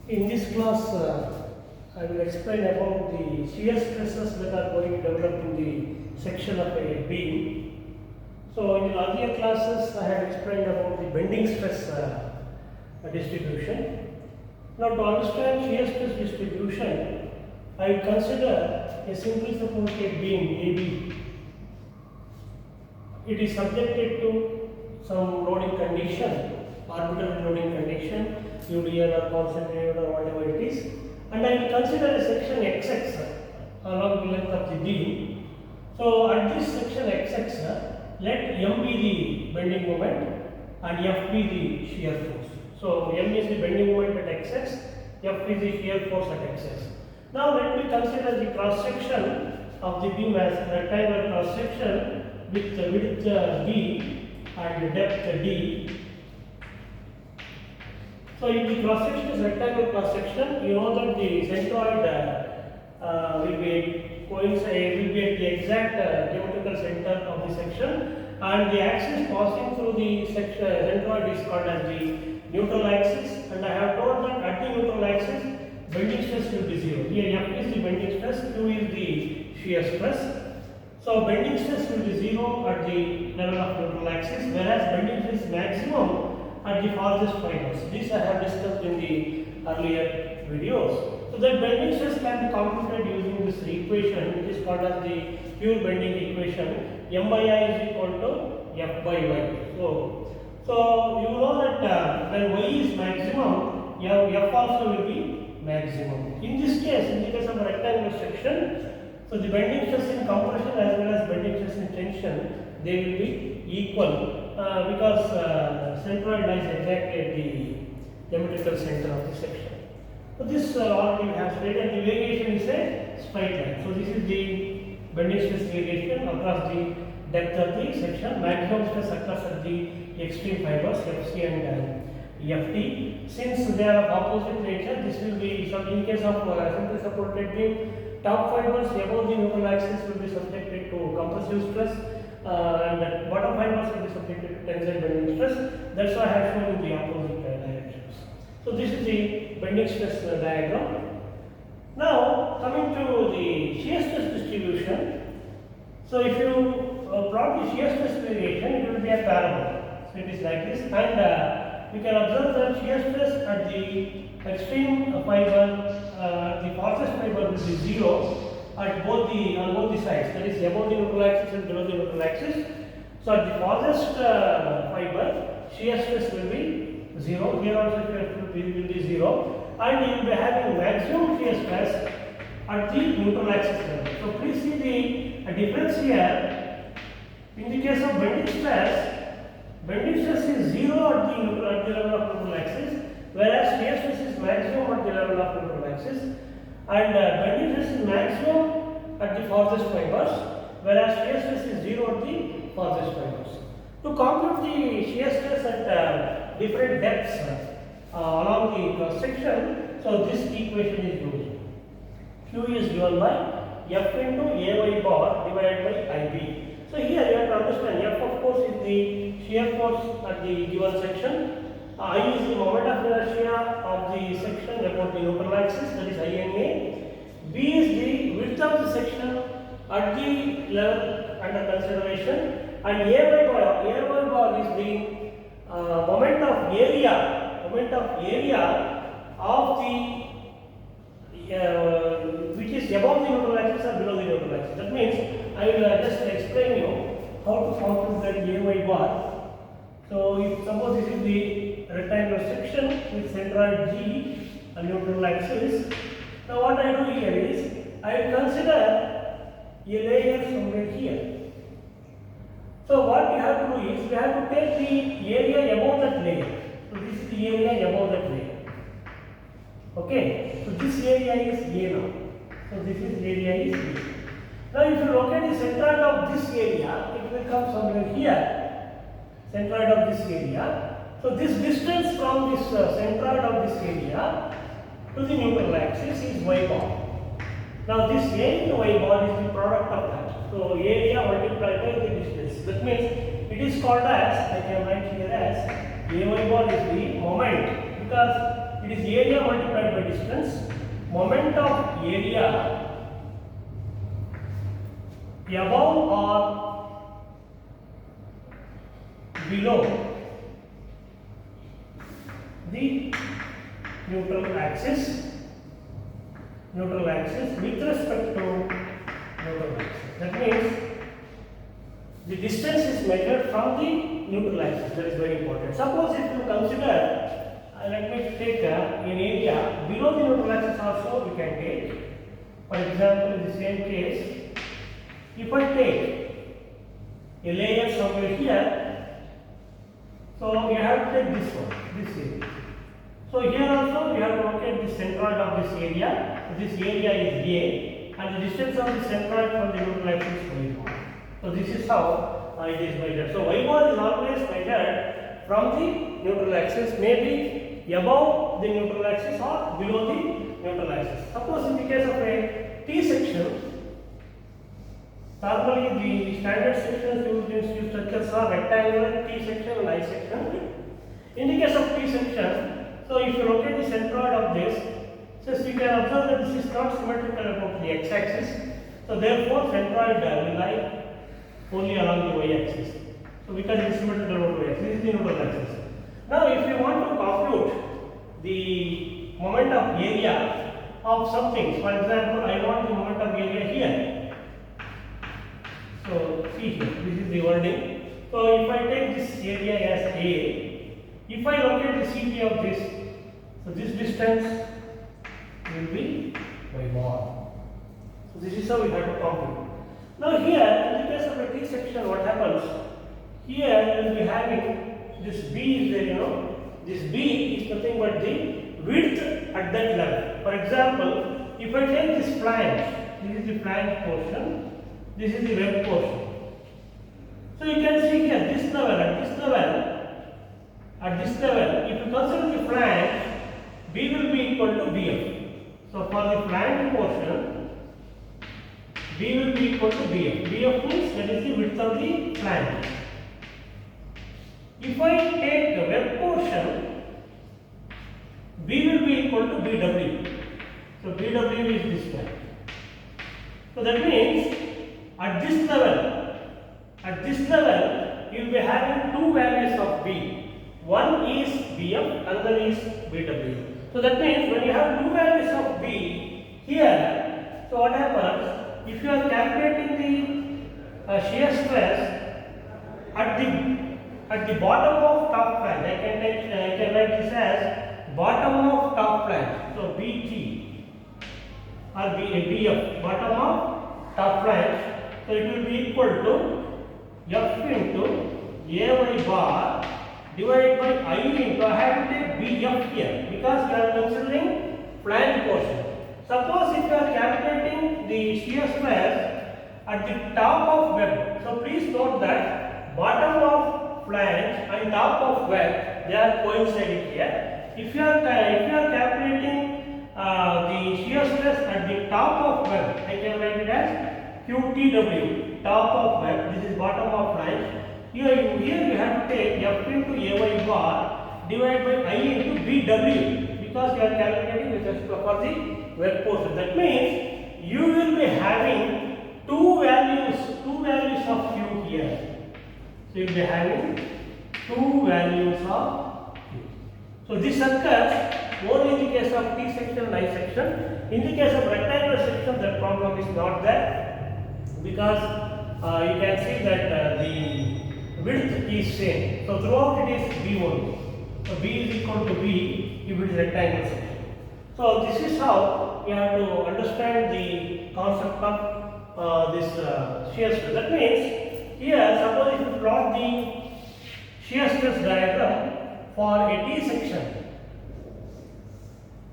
In this class, I will explain about the shear stresses that are going to develop in the section of a beam. So, in the earlier classes, I have explained about the bending stress distribution. Now, to understand shear stress distribution, I will consider a simply supported beam AB. It is subjected to some loading condition, arbitrary loading condition, UDL or concentrated or whatever it is, and I will consider a section XX along the length of the beam. So at this section XX, let M be the bending moment and F be the shear force. So M is the bending moment at XX, F is the shear force at XX. Now let me consider the cross section of the beam as rectangular cross section with width B and depth D. So if the cross section is rectangular cross section, you know that the centroid will be at the exact geometrical center of the section, and the axis passing through the centroid is called as the neutral axis. And I have told that at the neutral axis, bending stress will be zero. Here F is the bending stress, Q is the shear stress. So bending stress will be zero at the level of neutral axis, whereas bending stress maximum at the farthest fibers. This I have discussed in the earlier videos. So that bending stress can be computed using this equation, which is called as the pure bending equation. M by I is equal to F by Y. So you know that when Y is maximum, F also will be maximum. In this case, in the case of a rectangular section, so the bending stress in compression as well as bending stress in tension, they will be equal because centroid lies exactly at the geometrical center of the section. So this already we have stated. The variation is a straight line. So this is the bending stress variation across the depth of the section. Maximum stress across at the extreme fibers FC and FT. Since they are of opposite nature, this will be some in case of simply supported beam. Top fibers above the neutral axis will be subjected to compressive stress, and the bottom fibers will be subjected to tensile bending stress. That's why I have shown in the opposite directions. So this is the bending stress diagram. Now coming to the shear stress distribution. So if you plot the shear stress variation, it will be a parabola. So it is like this, and you can observe that shear stress at the extreme fiber, the farthest fiber will be zero at on both the sides. That is above the neutral axis and below the neutral axis. So at the farthest fiber, shear stress will be zero. Here also shear stress will be zero, and you will be having maximum shear stress at the neutral axis level. So please see the difference here. In the case of bending stress is zero at the level of neutral axis, whereas shear stress is maximum at the level of neutral axis, and bending stress is maximum at the farthest fibers, whereas shear stress is zero at the farthest fibers. To compute the shear stress at different depths along the cross section, so this equation is used. Q is given by F into AY bar divided by IB. So here you have to understand F of course is the shear force at the given section. I is the moment of inertia of the section about the neutral axis, that is INA. B is the width of the section at the level under consideration, and AY bar is the moment of area of the which is above the neutral axis or below the neutral axis. That means I will just explain you how to compute that AY bar. So if suppose this is the rectangular section with centroid G and neutral axis. Now what I do here is I will consider a layer somewhere here. So what we have to do is we have to take the area above that layer. So this is the area above that layer. Okay. So this area is A now. So this is area is A. Now if you locate the centroid of this area, it will come somewhere here. Centroid of this area. So this distance from this centroid of this area to the neutral axis is Y bar. Now this A into Y bar is the product of that. So area multiplied by the distance. That means it is called as, I can write here as AY bar is the moment, because it is area multiplied by distance. Moment of area above or below the neutral axis with respect to neutral axis. That means the distance is measured from the neutral axis. That is very important. Suppose if you consider, let me take an area below the neutral axis also we can take. For example, in the same case, if I take a layer somewhere here, so you have to take this one, this area. So here also you have to locate the centroid of this area. This area is A, and the distance of the centroid from the neutral axis is y1. So this is how it is measured. So y1 is always measured from the neutral axis, maybe above the neutral axis or below the neutral axis. Suppose in the case of a T section, normally the standard sections used in steel structures are rectangular, T section and I section. In the case of T section, so if you locate the centroid of this, so you can observe that this is not symmetrical about the x-axis. So therefore, centroid will lie only along the y-axis. So because it is symmetrical about y-axis, this is the neutral axis. Now, if you want to compute the moment of area of something, for example, I want the moment of area here. So see here, this is the wording. So if I take this area as A, if I locate the CP of this, so this distance will be y1. So this is how we have to compute. Now here, in the case of a T section, what happens? Here you will be having this B is there, this B is nothing but the width at that level. For example, if I take this flange, this is the flange portion, this is the web portion. So you can see here, at this level, if you consider the flange, B will be equal to BF. So for the flange portion, B will be equal to BF. BF means that is the width of the flange. If I take the web portion, B will be equal to BW. So BW is this one. So that means at this level, you will be having two values of B. One is BF, another is BW. So that means when you have two values of B here, so what happens? If you are calculating the shear stress at the bottom of top flange, I can write this as bottom of top flange. So BT or BF, bottom of top flange. So it will be equal to F into AY bar divided by I into, I have to take BF here because we are considering flange portion. Suppose if you are calculating the shear stress at the top of web, so please note that bottom of flange and top of web, they are coinciding here. If you are calculating the shear stress at the top of web, I can write it as QTW, top of web, this is bottom of flange. Here you have to take F into AY bar divided by I into BW because you are calculating with respect for the web portion. That means you will be having two values of Q here. So you will be having two values of Q. So this occurs only in the case of T section and I section. In the case of rectangular section, that problem is not there because you can see that the width is same. So throughout it is B only. So B is equal to B if it is rectangular section. So this is how you have to understand the concept of this shear stress. That means here, suppose if you plot the shear stress diagram for a T section,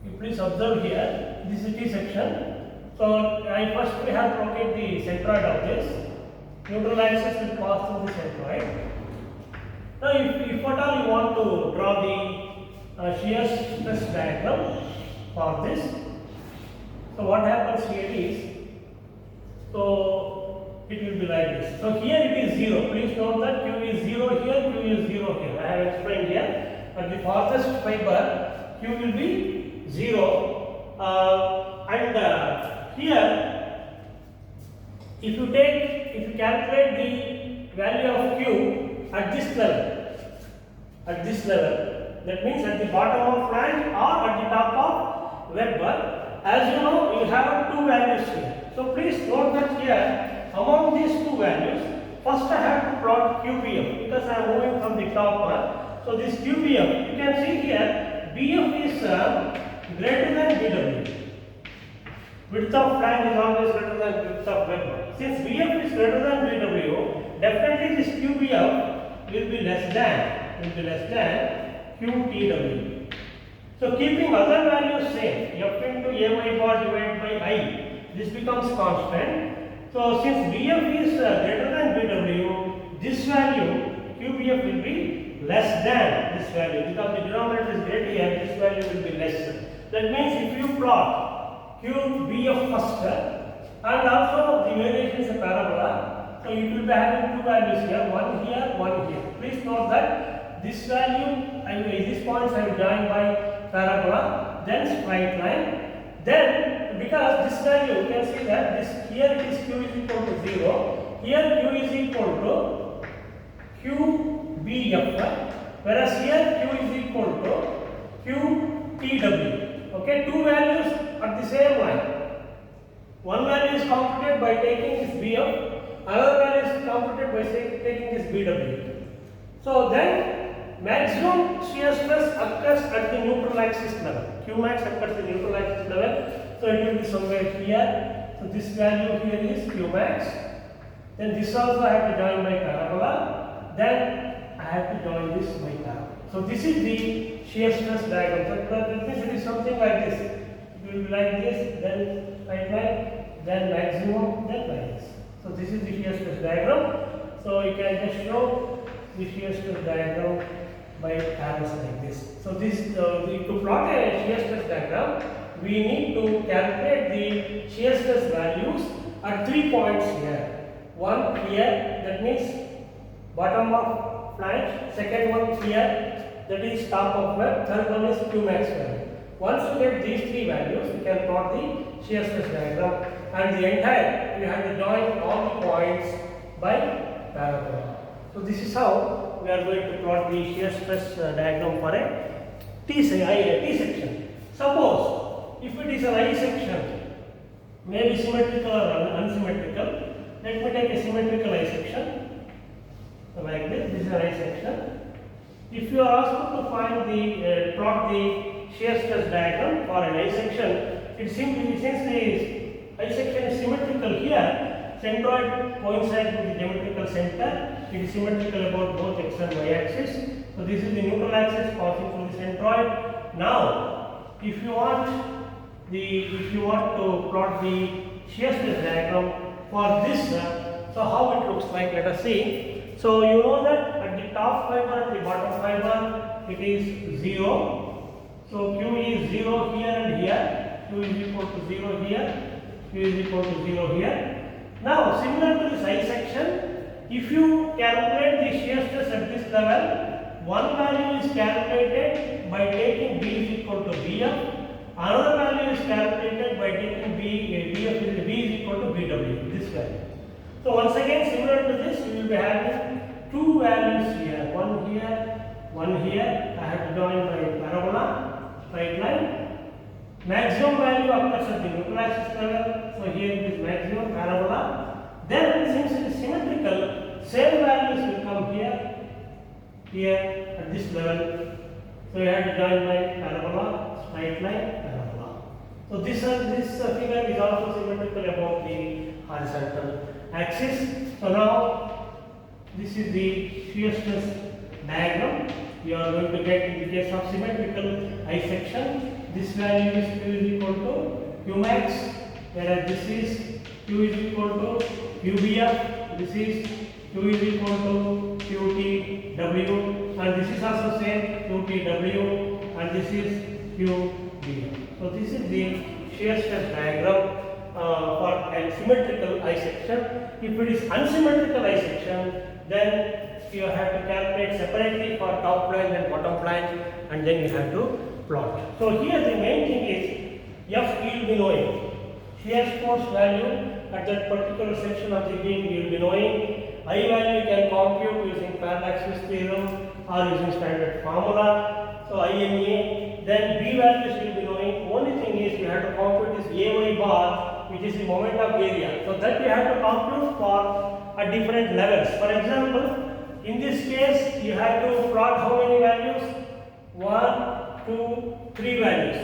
you please observe here, this is T section. So first we have to locate the centroid of this. Neutral axis will pass through the centroid. Now, if at all you want to draw the shear stress diagram for this, so what happens here is, so it will be like this. So here it is 0. Please note that Q is 0 here, Q is 0 here. I have explained here. at the farthest fiber, Q will be 0. Here, if you calculate the value of Q at this level, that means at the bottom of flange or at the top of web bar. As you know, you have two values here. So please note that here, among these two values, first I have to plot QBF because I am moving from the top one. So this QBF, you can see here, BF is greater than BW. Width of flange is always greater than width of web bar. Since BF is greater than BW, definitely this QBF will be less than QTW. So keeping other values same, F into AY bar divided by I, this becomes constant. So since BF is greater than BW, this value QBF will be less than this value because the denominator is greater here, this value will be less. That means if you plot QBF first and also the variation is a parabola, so you will be having two values here, one here. Please note that this value, these points I will join by parabola, then straight line. Then because this value, you can see that this here it is Q is equal to 0, here Q is equal to QBF, whereas here Q is equal to QTW. Okay, two values at the same line. One value is computed by taking this BF, another value is computed by taking this BW. So then maximum shear stress occurs at the neutral axis level. Qmax occurs at the neutral axis level. So it will be somewhere here. So this value here is Qmax. Then this also I have to join by parabola. Then I have to join this by parabola. So this is the shear stress diagram. So that means it is something like this. It will be like this, then right line, then maximum, then like this. So this is the shear stress diagram. So you can just show the shear stress diagram by arrows like this. So this to plot a shear stress diagram, we need to calculate the shear stress values at 3 points here. One here, that means bottom of flange. Second one here, that is top of web. Third one is Qmax value. Once you get these three values, you can plot the shear stress diagram, and the entire, you have to join all the points by parabola. So this is how we are going to plot the shear stress diagram for a T section. Suppose if it is an I section, maybe symmetrical or unsymmetrical, let me take a symmetrical I section like this. This is an I section. If you are asked to find the plot the shear stress diagram for an I section, it simply, since the I section is symmetrical here, centroid coincides with the geometrical center. It is symmetrical about both x and y axis. So this is the neutral axis passing through the centroid. Now, if you want to plot the shear stress diagram for this, so how it looks like, let us see. So you know that at the top fiber and the bottom fiber it is 0. So Q is 0 here and here. Q is equal to 0 here. Q is equal to 0 here. Now similar to this I section, if you calculate the shear stress at this level, one value is calculated by taking B is equal to BF. Another value is calculated by taking B is equal to BW, this value. So once again, similar to this, you will be having two values here, one here. I have to join by parabola, straight line. Maximum value occurs at the neutral axis level. So here it is maximum parabola. Then since it is symmetrical, same values will come here at this level. So you have to join by parabola, straight line, parabola. So this figure is also symmetrical about the horizontal axis. So now this is the shear stress diagram. We are going to get in the case of symmetrical I section. This value is Q is equal to Qmax, whereas this is Q is equal to QBF. This is Q is equal to QTW, and this is also same QTW, and this is QBF. So this is the shear stress diagram for a symmetrical I section. If it is unsymmetrical I section, then you have to calculate separately for top line and bottom line, and then you have to plot. So here the main thing is F you will be knowing. Shear force value at that particular section of the beam you will be knowing. I value you can compute using parallax theorem or using standard formula. So INA. Then B values you will be knowing. Only thing is you have to compute this AY bar, which is the moment of area. So that you have to compute for at different levels. For example, in this case you have to plot how many values? 1, 2, 3 values.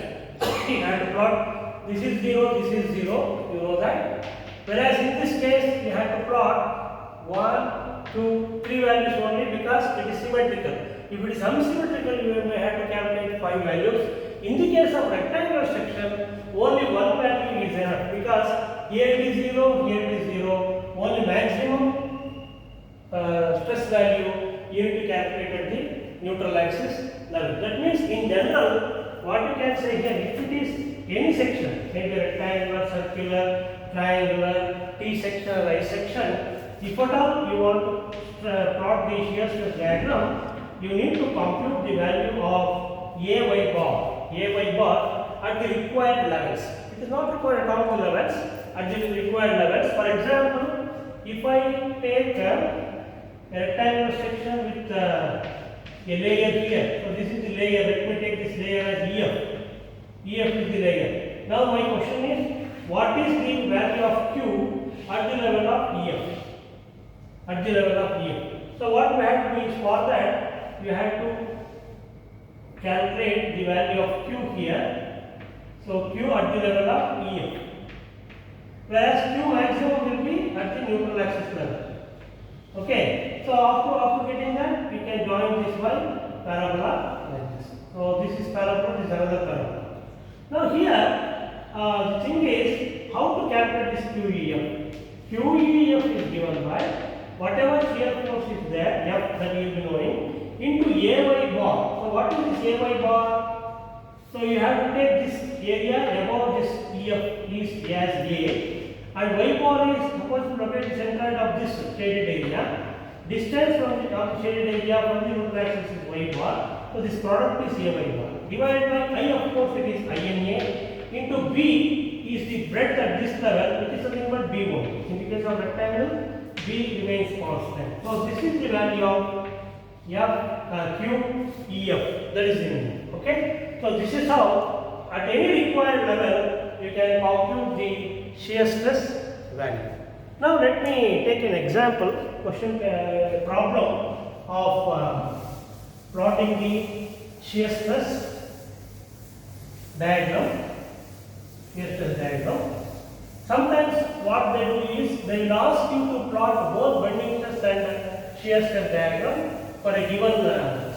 You have to plot this is 0, this is 0, you know that. Whereas in this case you have to plot 1, 2, 3 values only because it is symmetrical. If it is unsymmetrical, you may have to calculate 5 values. In the case of rectangular section, only one value is enough because here it is 0, here it is 0. Only maximum stress value you need to calculate at the neutral axis level. That means in general, what you can say here, if it is any section, maybe rectangular, circular, triangular, T section or I section, if at all you want to plot the shear stress diagram, you need to compute the value of AY bar at the required levels. It is not required at all the levels, at the required levels. For example, if I take a rectangular section with a layer here, so this is the layer, let me take this layer as EF. EF is the layer. Now my question is, what is the value of Q at the level of EF? At the level of EF. So what we have to do is for that, you have to calculate the value of Q here. So Q at the level of EF. Whereas Q maximum will be at the neutral axis level. Okay. So after getting that, we can join this by parabola like this. So this is parabola, this is another parabola. Now here, the thing is how to calculate this QEF. QEF is given by whatever shear force is there, F that you will be knowing, into AY bar. So what is this AY bar? So you have to take this area above this EF is as A, and Y bar is supposed to locate the center of this shaded area. Distance from the shaded area from the neutral axis is Y bar. So this product is AY bar. Divided by I, of course it is INA, into B is the breadth at this level, which is nothing but B only. In the case of rectangle, B remains constant. So this is the value of Q, EF, that is in. Okay. So this is how at any required level you can compute the shear stress value. Now let me take an example question problem of plotting the shear stress diagram. Shear stress diagram. Sometimes what they do is they will ask you to plot both bending stress and shear stress diagram for a given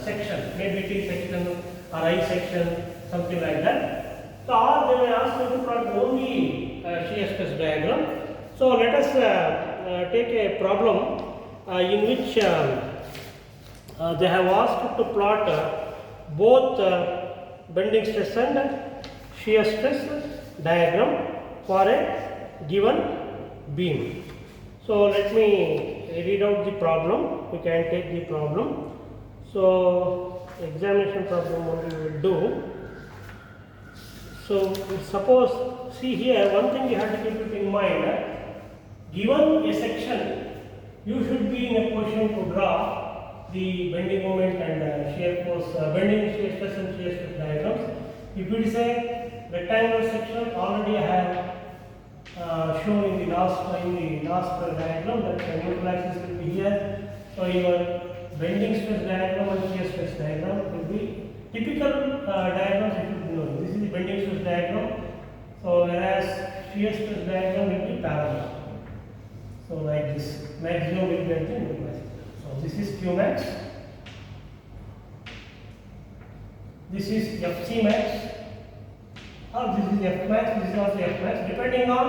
section, maybe T section or I section, something like that. So or they may ask you to plot only shear stress diagram. So let us take a problem in which they have asked to plot both bending stress and shear stress diagram for a given beam. So let me read out the problem. You can take the problem. So examination problem what we will do. So suppose, see here, one thing you have to keep it in mind. Given a section, you should be in a position to draw the bending moment and shear force, bending shear stress and shear stress diagrams. If it is a rectangular section, already I have shown in the last diagram that the neutral axis will be here. So your bending stress diagram and shear stress diagram will be typical diagrams you should know. This is the bending stress diagram. So whereas shear stress diagram will be parallel. So like this, maximum will be at the neutral axis. So this is Q max. This is FC max. Or this is F max, this is also F max, depending on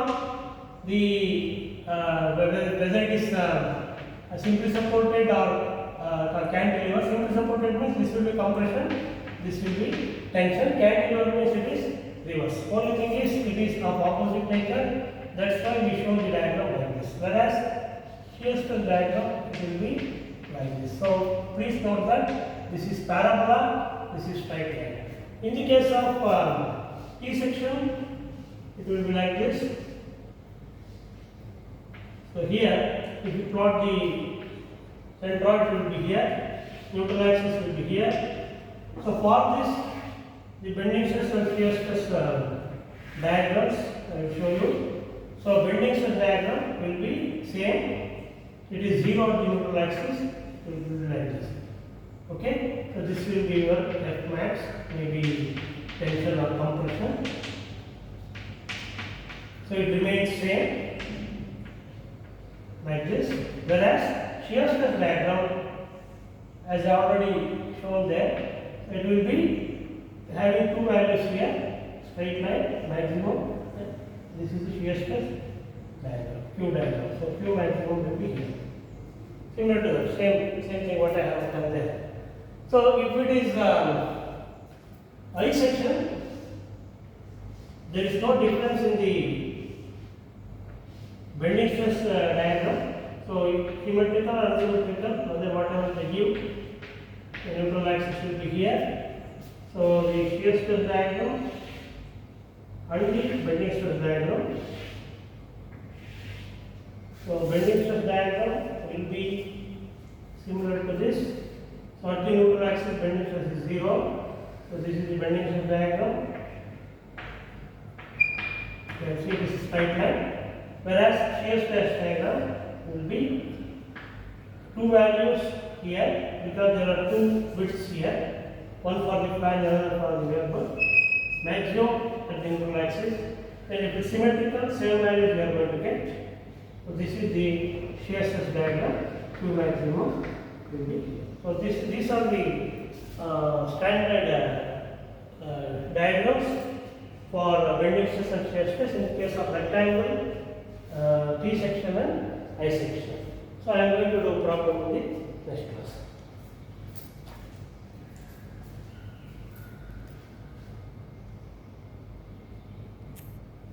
the whether it is simply supported or cantilever. Simply supported means this will be compression, this will be tension. Cantilever means it is reverse. Only thing is it is of opposite nature. That's why we show the diagram like this. Whereas shear stress diagram it will be like this. So please note that this is parabola, this is straight line. In the case of T section, it will be like this. So here, if you plot the centroid, it will be here, neutral axis will be here. So for this, the bending stress and shear stress diagrams I will show you. So bending stress diagram will be same. It is 0 at the neutral axis. It will be like this. Okay. So this will be your F max, maybe tension or compression. So it remains same like this. Whereas shear stress diagram, as I already shown there, it will be having two values here, straight line, maximum. This is the shear stress diagram, Q diagram. So Q maximum will be here. Similar to that, same thing what I have done there. So if it is I section, there is no difference in the bending stress diagram. So symmetrical or unsymmetrical, whatever they give, the neutral axis will be here. So the shear stress diagram and the bending stress diagram. So bending stress diagram will be similar to this. So at the neutral axis, bending stress is 0. So this is the bending stress diagram. You can see this is straight line. Whereas shear stress diagram will be two values here, because there are two widths here, one for the fan, another for the wearable. Maximum at the neutral axis. Then if it is symmetrical, same values we are going to get. So this is the shear stress diagram. Q maximum will be here. So these are the standard diagrams for bending stress and shear stress in the case of rectangle, T section and I section. So I am going to do problem in the next class.